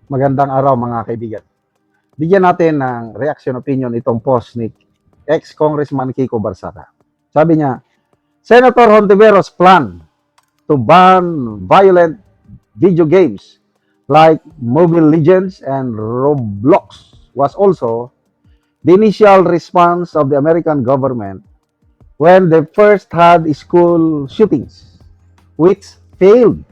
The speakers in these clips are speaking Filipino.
Magandang araw mga kaibigan. Bigyan natin ng reaction opinion itong post ni ex-Congressman Kiko Barsaca. Sabi niya, Senator Hontiveros' plan to ban violent video games like Mobile Legends and Roblox was also the initial response of the American government when they first had school shootings, which failed.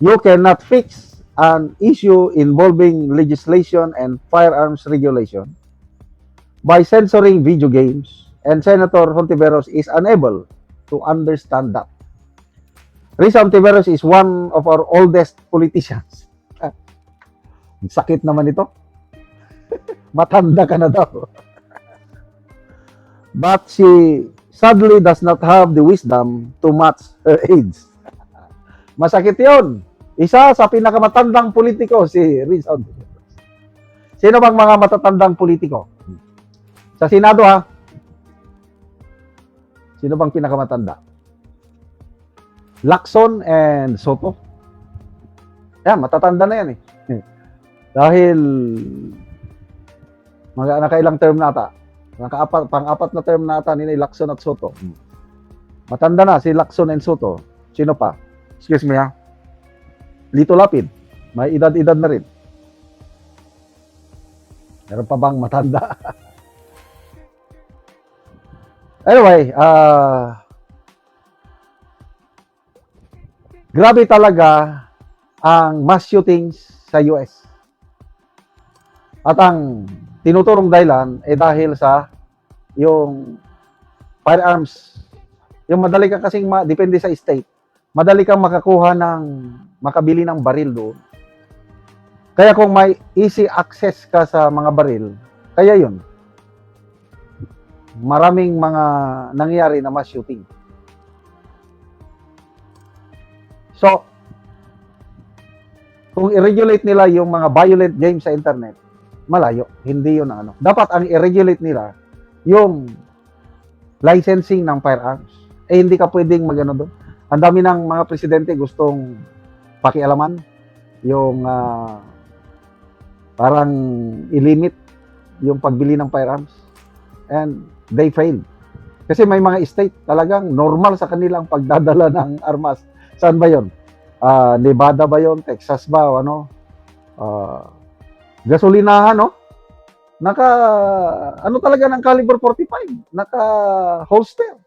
You cannot fix an issue involving legislation and firearms regulation by censoring video games, and Senator Hontiveros is unable to understand that. Risa Hontiveros is one of our oldest politicians. Sakit naman ito. Matanda ka na daw. But she sadly does not have the wisdom to match her age. Masakit yun. Isa sa pinakamatandang politiko, si Riz Hontiveros. Sino bang mga matatandang politiko? Sa Senado ha? Sino bang pinakamatanda? Lacson and Soto. Yan, matatanda na yan eh. Dahil nakailang term nata. Pang-apat na term nata ni Lacson at Soto. Matanda na si Lacson and Soto. Sino pa? Excuse me ha? Lito Lapid, may edad-edad na rin. Meron pa bang matanda? Anyway, grabe talaga ang mass shootings sa US. At ang tinuturong dahilan ay dahil sa yung firearms. Yung madali ka kasing depende sa state. Madali kang makabili ng baril doon. Kaya kung may easy access ka sa mga baril, kaya yun. Maraming mga nangyari na mass shooting. So, kung i-regulate nila yung mga violent games sa internet, malayo. Hindi yun ang ano. Dapat ang i-regulate nila yung licensing ng firearms. Hindi ka pwedeng magano doon. Ang dami ng mga presidente gustong pakialaman yung parang ilimit yung pagbili ng firearms, and they failed. Kasi may mga state talagang normal sa kanilang pagdadala ng armas. Saan ba yun? Nevada ba yun? Texas ba? Ano? Gasolinahan, no? Ano talaga ng caliber 45? Naka-holster.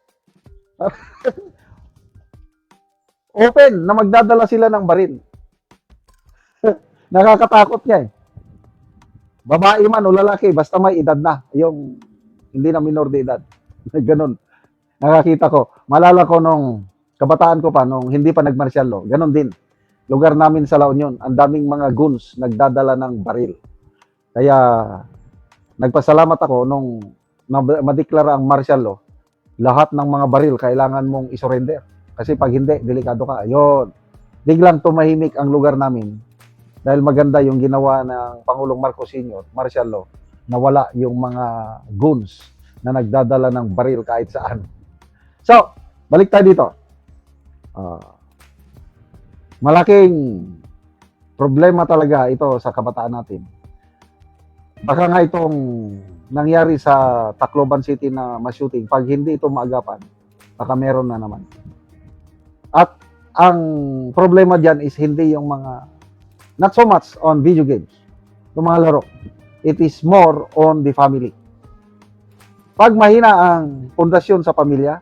Open na magdadala sila ng baril. Nakakatakot niya eh. Babae man o lalaki, basta may edad na. Yung hindi na minor de edad. Ganon. Nakakita ko. Malala ko nung kabataan ko pa, nung hindi pa nagmartial law. Ganon din. Lugar namin sa La Union, ang daming mga goons nagdadala ng baril. Kaya nagpasalamat ako nung madeklara ang martial law. Lahat ng mga baril kailangan mong isurrender. Kasi pag hindi, delikado ka. Ayun. Biglang tumahimik ang lugar namin dahil maganda yung ginawa ng Pangulong Marcos Sr., martial law, na wala yung mga goons na nagdadala ng baril kahit saan. So, balik tayo dito. Malaking problema talaga ito sa kabataan natin. Baka nga itong nangyari sa Tacloban City na mass shooting, pag hindi ito maagapan, baka meron na naman. At ang problema dyan is hindi yung mga, not so much on video games, yung mga laro. It is more on the family. Pag mahina ang pundasyon sa pamilya,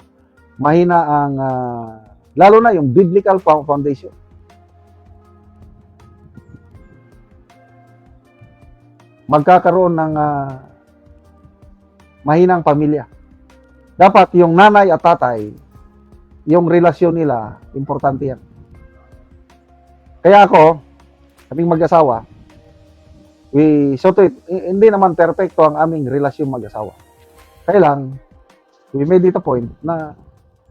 mahina ang, lalo na yung biblical foundation. Magkakaroon ng mahinang pamilya. Dapat yung nanay at tatay, yung relasyon nila, importante yan. Kaya ako, kaming mag-asawa, hindi naman perfecto ang aming relasyon mag-asawa. Kaya lang, we made it a point na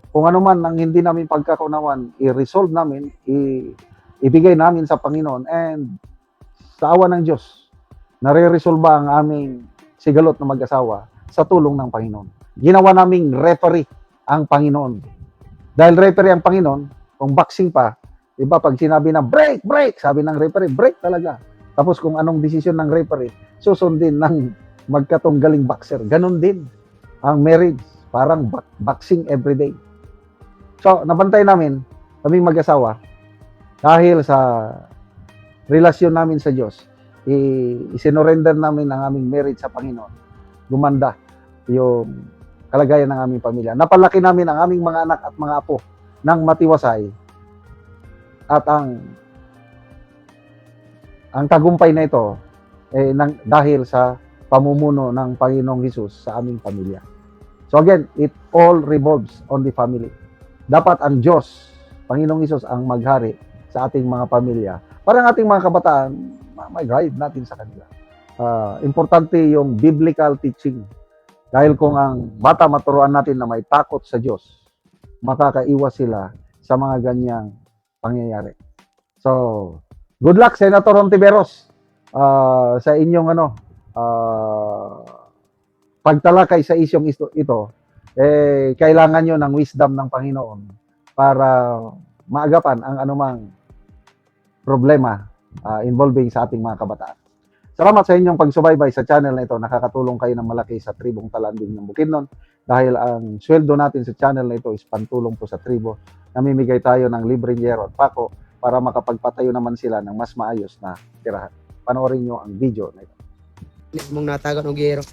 kung ano man ang hindi namin pagkakaunawan, i-resolve namin, ibigay namin sa Panginoon, and sa awa ng Diyos, nare-resolve ang aming sigalot na mag-asawa sa tulong ng Panginoon. Ginawa naming referee ang Panginoon. Dahil referee ang Panginoon, kung boxing pa, iba pag sinabi na break, sabi ng referee, break talaga. Tapos kung anong desisyon ng referee, susundin ng magkatunggaling boxer. Ganon din ang marriage. Parang boxing everyday. So, nabantay namin, kaming mag-asawa, dahil sa relasyon namin sa Diyos, isinurrender namin ang aming marriage sa Panginoon. Gumanda yung kalagayan ng aming pamilya. Napalaki namin ang aming mga anak at mga apo ng matiwasay. At ang tagumpay na ito dahil sa pamumuno ng Panginoong Hesus sa aming pamilya. So again, it all revolves on the family. Dapat ang Diyos, Panginoong Hesus, ang maghari sa ating mga pamilya. Para ang ating mga kabataan, mag-guide natin sa kanila. Importante yung biblical teaching. Dahil kung ang bata maturuan natin na may takot sa Diyos, makakaiwas sila sa mga ganyang pangyayari. So, good luck, Senator Hontiveros, sa inyong pagtalakay sa isyong ito. Kailangan nyo ng wisdom ng Panginoon para maagapan ang anumang problema involving sa ating mga kabataan. Salamat sa inyong pagsubaybay sa channel na ito. Nakakatulong kayo ng malaki sa tribong Talanding ng Bukidnon dahil ang sweldo natin sa channel na ito is pantulong po sa tribo. Namimigay tayo ng libreng yero at pako para makapagpatayo naman sila ng mas maayos na tirahan. Panoorin nyo ang video na ito. Mong natagan og yero.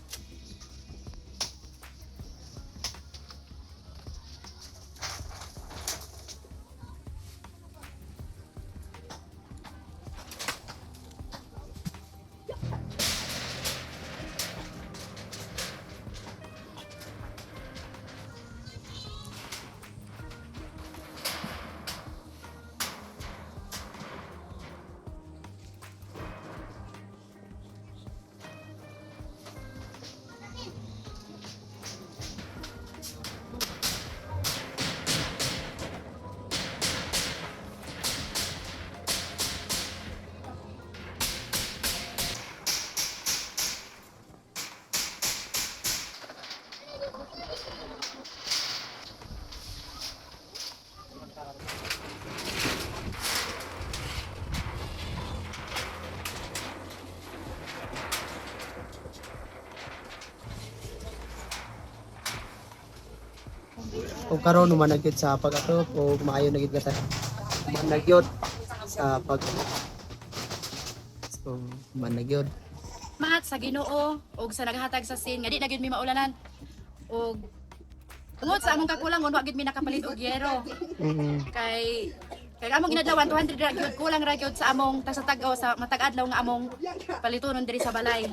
O karon managyod sa pag-ato o maayo na gid ka managyod sa pag so managyod Mahat sa Ginoo ug sa naghatag sa sin nga di na gyud mi maulanan. Og tungod sa among kakulang wa gyud mi nakapalit og yero. Kay among ginadlawan 200 ra gyud kulang ra gyud sa among tasatagaw sa matag-adlaw nga among palitonon diri sa balay.